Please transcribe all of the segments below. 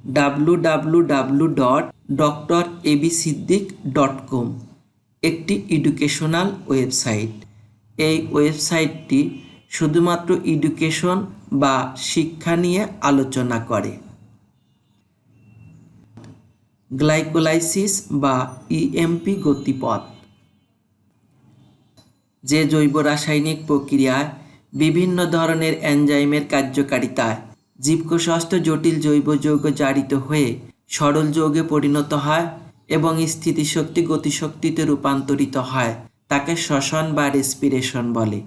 www.drabsiddiq.com একটি educational website. এই ওয়েবসাইটটি শুধুমাত্র এডুকেশন বা শিক্ষা নিয়ে আলোচনা করে। গ্লাইকোলাইসিস বা ইএমপি গতিপথ, যে জৈব রাসায়নিক প্রক্রিয়ায় বিভিন্ন ধরনের এনজাইমের কার্যকারিতায় জীবকোষস্থ জটিল জৈব যৌগ জারিত হয়ে সরল যৌগে পরিণত হয় এবং স্থিতিশক্তি গতিশক্তিতে রূপান্তরিত হয়, তাকে শ্বসন বা রেসপিরেশন বলে।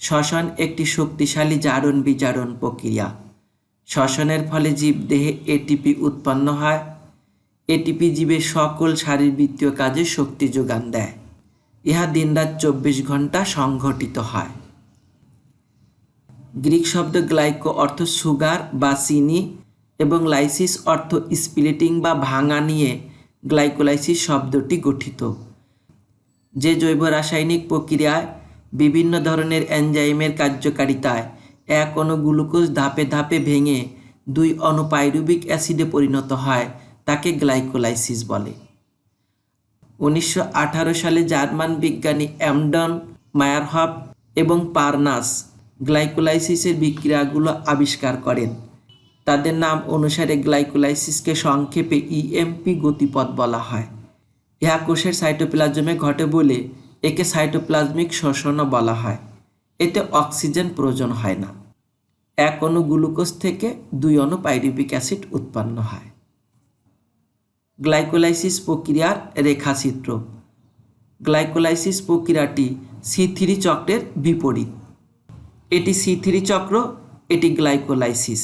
শ্বসন একটি শক্তিশালী জারণ বিজারণ প্রক্রিয়া। শ্বসনের ফলে জীবদেহে এটিপি উৎপন্ন হয়। এটিপি জীবের সকল শারীরবৃত্তীয় কাজে শক্তি যোগান দেয়। ইহা দিনরাত 24 ঘন্টা সংঘটিত হয়। গ্রিক শব্দ গ্লাইকো অর্থ সুগার বা চিনি এবং লাইসিস অর্থ স্প্লিটিং বা ভাঙা নিয়ে গ্লাইকোলাইসিস শব্দটি গঠিত। যে জৈব রাসায়নিক প্রক্রিয়ায় বিভিন্ন ধরনের এনজাইমের কার্যকারিতায় এক অণু গ্লুকোজ ধাপে ধাপে ভেঙে 2 অণু পাইরুভিক অ্যাসিডে পরিণত হয়, তাকে গ্লাইকোলাইসিস বলে। 1918 সালে জার্মান বিজ্ঞানী অ্যামডন, মায়ারহফ এবং পারনাস গ্লাইকোলাইসিসের বিক্রিয়াগুলো আবিষ্কার করেন। তাদের নাম অনুসারে গ্লাইকোলাইসিসকে সংক্ষেপে ইএমপি গতিপথ বলা হয়। ইহা কোষের সাইটোপ্লাজমে ঘটে বলে একে সাইটোপ্লাজমিক শ্বসনও বলা হয়। এতে অক্সিজেন প্রয়োজন হয় না। এক অণু গ্লুকোজ থেকে 2 অণু পাইরুভিক অ্যাসিড উৎপন্ন হয়। গ্লাইকোলাইসিস প্রক্রিয়ার রেখাচিত্র। গ্লাইকোলাইসিস প্রক্রিয়াটি C3 চক্রের বিপরীত। এটি C3 চক্র, এটি গ্লাইকোলাইসিস।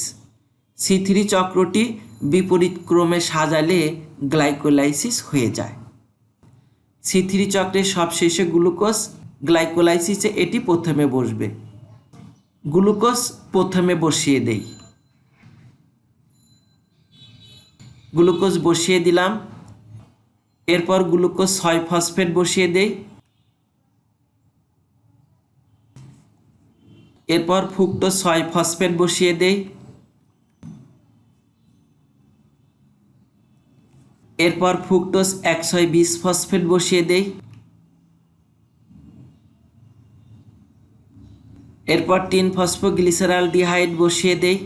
C3 চক্রটি বিপরীত ক্রমে সাজালে গ্লাইকোলাইসিস হয়ে যায়। C3 চক্রের সবশেষে গ্লুকোজ, গ্লাইকোলাইসিসে এটি প্রথমে বসবে। গ্লুকোজ প্রথমে বসিয়ে দেই। গ্লুকোজ বসিয়ে দিলাম। এরপর গ্লুকোজ 6 ফসফেট বসিয়ে দেই। এরপর ফ্রুক্টোজ 6 ফসফেট বসিয়ে দেই। এরপর ফ্রুক্টোজ 120 ফসফেট বসিয়ে দেই। এরপর 3 ফসফোগ্লিসারালডিহাইড বসিয়ে দেই।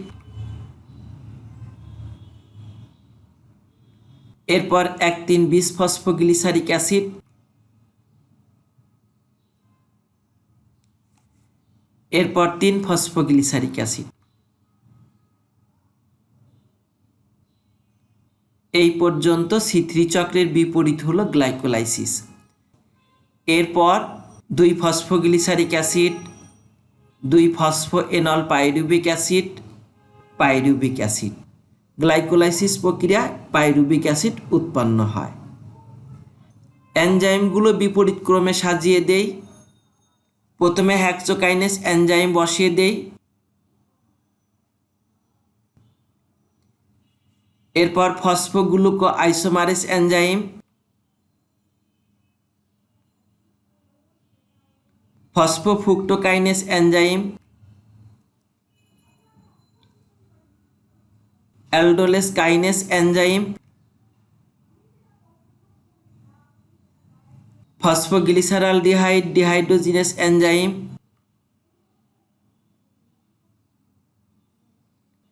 এরপর 1,3,20 ফসফোগ্লিসারিক অ্যাসিড। এরপর 3 ফসফোগ্লিসারিক অ্যাসিড। এই পর্যন্ত C3 চক্রের বিপরীত হলো গ্লাইকোলাইসিস। এরপর 2 phosphoglyceric acid, 2 phosphoenol pyruvic acid, pyruvic acid. Glycolysis প্রক্রিয়ায় পাইরুভিক অ্যাসিড উৎপন্ন হয়। এনজাইমগুলো বিপরীত ক্রমে সাজিয়ে দেই। প্রথমে হেক্সোকাইনেস এনজাইম বসিয়ে দেই। এরপর phosphogluco isomerase enzyme, phosphofructokinase enzyme, aldolase kinase enzyme, phosphoglyceraldehyde dehydrogenase enzyme,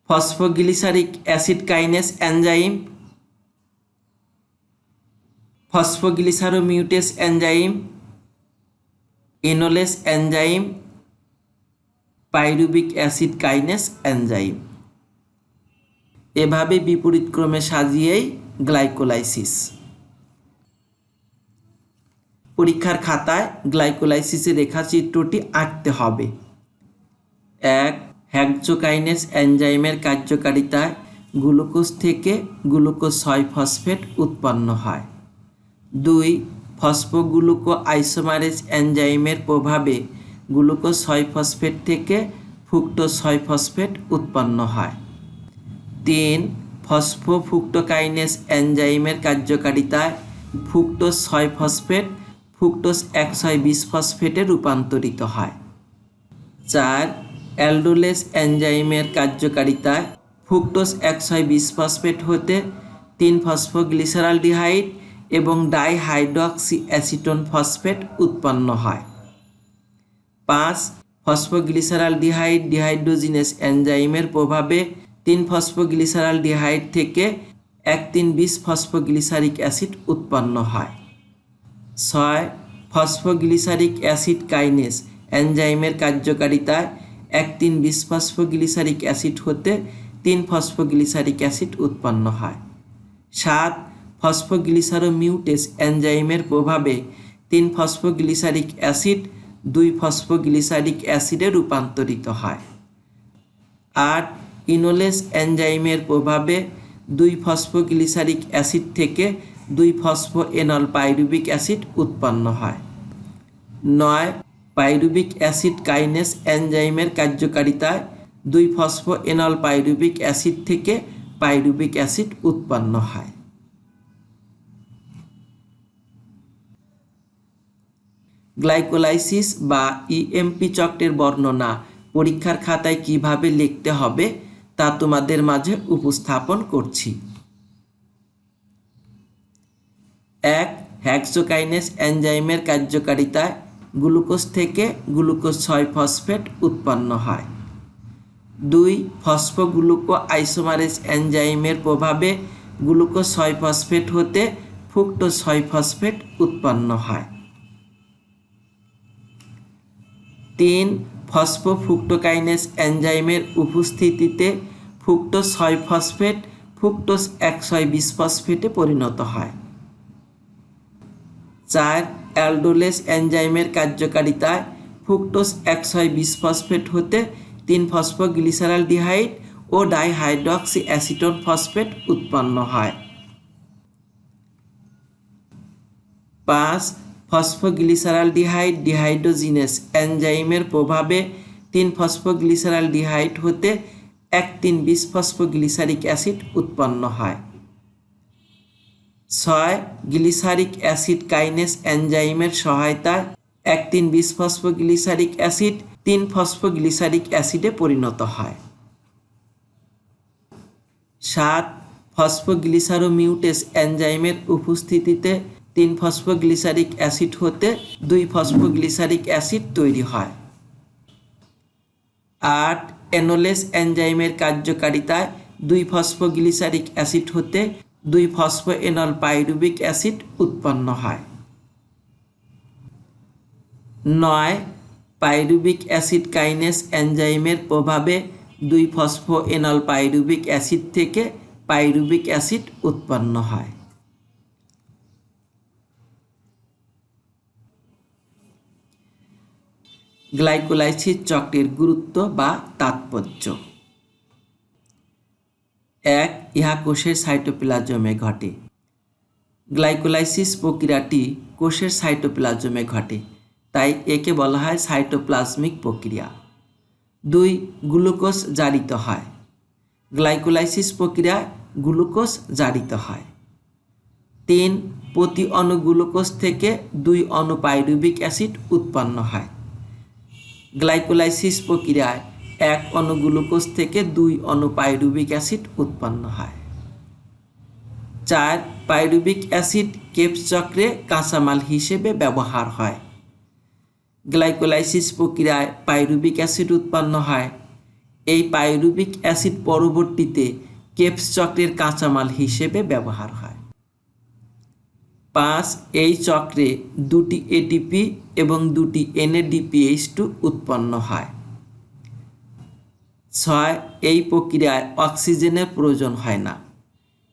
phosphoglyceric acid kinase enzyme, phosphoglyceromutase enzyme, enolase enzyme, pyruvic acid kinase enzyme. এভাবে বিপরীত ক্রমে সাজিয়েই গ্লাইকোলাইসিস। পরীক্ষার খাতায় গ্লাইকোলাইসিসের রেখাচিত্রটি আঁকতে হবে। 1. হেক্সোকাইনেস এনজাইমের কার্যকারিতায় গ্লুকোজ থেকে গ্লুকোজ 6 ফসফেট উৎপন্ন হয়। 2. ফসফোগ্লুকো আইসোমারেজ এনজাইমের প্রভাবে গ্লুকোজ 6 ফসফেট থেকে ফ্রুক্টোজ 6 ফসফেট উৎপন্ন হয়। 3. ফসফোফ্রুক্টোকাইনেস এনজাইমের কার্যকারিতায় ফ্রুক্টোজ 6 ফসফেট ফ্রুক্টোজ 120 ফসফেটে রূপান্তরিত হয়। 4. অ্যালডোলেস এনজাইমের কার্যকারিতায় ফ্রুক্টোজ 120 ফসফেট হতে 3 ফসফোগ্লিসারালডিহাইড এবং ডাইহাইড্রক্সি অ্যাসিটোন ফসফেট উৎপন্ন হয়। 5 ফসফোগ্লিসারালডিহাইড ডিহাইড্রোজিনেস এনজাইমের প্রভাবে 3 ফসফোগ্লিসারালডিহাইড থেকে 1,3,20 ফসফোগ্লিসারিক অ্যাসিড উৎপন্ন হয়। 6 ফসফোগ্লিসারিক অ্যাসিড কাইনেস এনজাইমের কার্যকারিতায় 1,3,20 ফসফোগ্লিসারিক অ্যাসিড হতে 3 ফসফোগ্লিসারিক অ্যাসিড উৎপন্ন হয়। 7 ফসফোগ্লিসারোমিউটেস এনজাইমের প্রভাবে 3 ফসফোগ্লিসারিক অ্যাসিড 2 ফসফোগ্লিসারিক অ্যাসিডে রূপান্তরিত হয়। 8 ইনোলেস এনজাইমের প্রভাবে 2 ফসফোগ্লিসারিক অ্যাসিড থেকে 2 ফসফোএনল পাইরুবিক অ্যাসিড উৎপন্ন হয়। 9 পাইরুবিক অ্যাসিড কাইনেস এনজাইমের কার্যকারিতায় 2 ফসফোএনল পাইরুবিক অ্যাসিড থেকে পাইরুবিক অ্যাসিড উৎপন্ন হয়। গ্লাইকোলাইসিস বা ইএমপি চক্রের বর্ণনা পরীক্ষার খাতায় কিভাবে লিখতে হবে তা তোমাদের মাঝে উপস্থাপন করছি। 1 হেক্সোকাইনেস এনজাইমের কার্যকারিতায় গ্লুকোজ থেকে গ্লুকোজ 6 ফসফেট উৎপন্ন হয়। 2 ফসফোগ্লুকো আইসোমারেজ এনজাইমের প্রভাবে গ্লুকোজ 6 ফসফেট হতে ফ্রুক্টোজ 6 ফসফেট উৎপন্ন হয়। 3 ফসফোফ্রুক্টোকাইনেস এনজাইমের উপস্থিতিতে ফ্রুক্টোজ 6 ফসফেট ফ্রুক্টোজ 120 ফসফেটে পরিণত হয়। 4 অ্যালডোলেস এনজাইমের কার্যকারিতায় ফ্রুক্টোজ 120 ফসফেট হতে 3 ফসফোগ্লিসারালডিহাইড ও ডাইহাইড্রক্সি অ্যাসিটোন ফসফেট উৎপন্ন হয়। 5 ফসফোগ্লিসারালডিহাইড ডিহাইড্রোজিনেস এনজাইমের প্রভাবে 3 ফসফোগ্লিসারালডিহাইড হতে 1,3,20 ফসফোগ্লিসারিক অ্যাসিড উৎপন্ন হয়। 6 গ্লিসারিক অ্যাসিড কাইনেস এনজাইমের সহায়তায় 1,3,20 ফসফোগ্লিসারিক অ্যাসিড 3 ফসফোগ্লিসারিক অ্যাসিডে পরিণত হয়। 7 ফসফোগ্লিসারোমিউটেস এনজাইমের উপস্থিতিতে 3 ফসফোগ্লিসারিক অ্যাসিড হতে 2 ফসফোগ্লিসারিক অ্যাসিড তৈরি হয়। 8 এনোলেস এনজাইমের কার্যকারিতায় 2 ফসফোগ্লিসারিক অ্যাসিড হতে 2 ফসফোএনল পাইরুবিক অ্যাসিড উৎপন্ন হয়। 9 পাইরুবিক অ্যাসিড কাইনেস এনজাইমের প্রভাবে 2 ফসফোএনল পাইরুবিক অ্যাসিড থেকে পাইরুবিক অ্যাসিড উৎপন্ন হয়। গ্লাইকোলাইসিস চক্রের গুরুত্ব বা তাৎপর্য। 1 ইহা কোষের সাইটোপ্লাজমে ঘটে। গ্লাইকোলাইসিস প্রক্রিয়াটি কোষের সাইটোপ্লাজমে ঘটে, তাই একে বলা হয় সাইটোপ্লাজমিক প্রক্রিয়া। 2 গ্লুকোজ জারিত হয়। গ্লাইকোলাইসিস প্রক্রিয়ায় গ্লুকোজ জারিত হয়। 3 প্রতি অণু গ্লুকোজ থেকে 2 অণু পাইরুবিক অ্যাসিড উৎপন্ন হয়। গ্লাইকোলাইসিস প্রক্রিয়ায় 1 অণু গ্লুকোজ থেকে 2 অণু পাইরুবিক অ্যাসিড উৎপন্ন হয়। 4 পাইরুবিক অ্যাসিড কেপস চক্রে কাঁচামাল হিসেবে ব্যবহার হয়। গ্লাইকোলাইসিস প্রক্রিয়ায় পাইরুবিক অ্যাসিড উৎপন্ন হয়। এই পাইরুবিক অ্যাসিড পরবর্তীতে কেপস চক্রের কাঁচামাল হিসেবে ব্যবহার হয়। 5 এই চক্রে 2টি এটিপি এবং 2টি NADPH2 উৎপন্ন হয়। 6 এই প্রক্রিয়ায় অক্সিজেনের প্রয়োজন হয় না।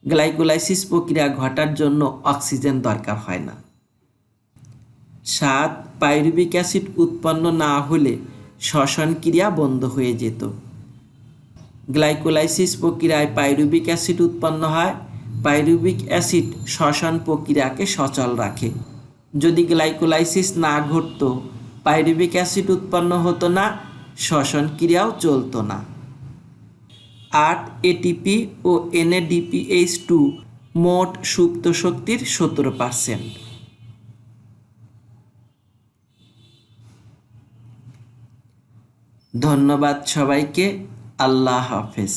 গ্লাইকোলাইসিস প্রক্রিয়া ঘটার জন্য অক্সিজেন দরকার হয় না। 7 পাইরুবিক অ্যাসিড উৎপন্ন না হলে শ্বসন ক্রিয়া বন্ধ হয়ে যেত। গ্লাইকোলাইসিস প্রক্রিয়ায় পাইরুবিক অ্যাসিড উৎপন্ন হয়। পাইরুবিক অ্যাসিড শ্বসন প্রক্রিয়াকে সচল রাখে। যদি গ্লাইকোলাইসিস না ঘটত, পাইরুবিক অ্যাসিড উৎপন্ন হতো না, শ্বসন ক্রিয়াও চলতো না। 8 এটিপি ও NADPH2 মোট সুপ্ত শক্তির 17%। ধন্যবাদ সবাইকে। আল্লাহ হাফেজ।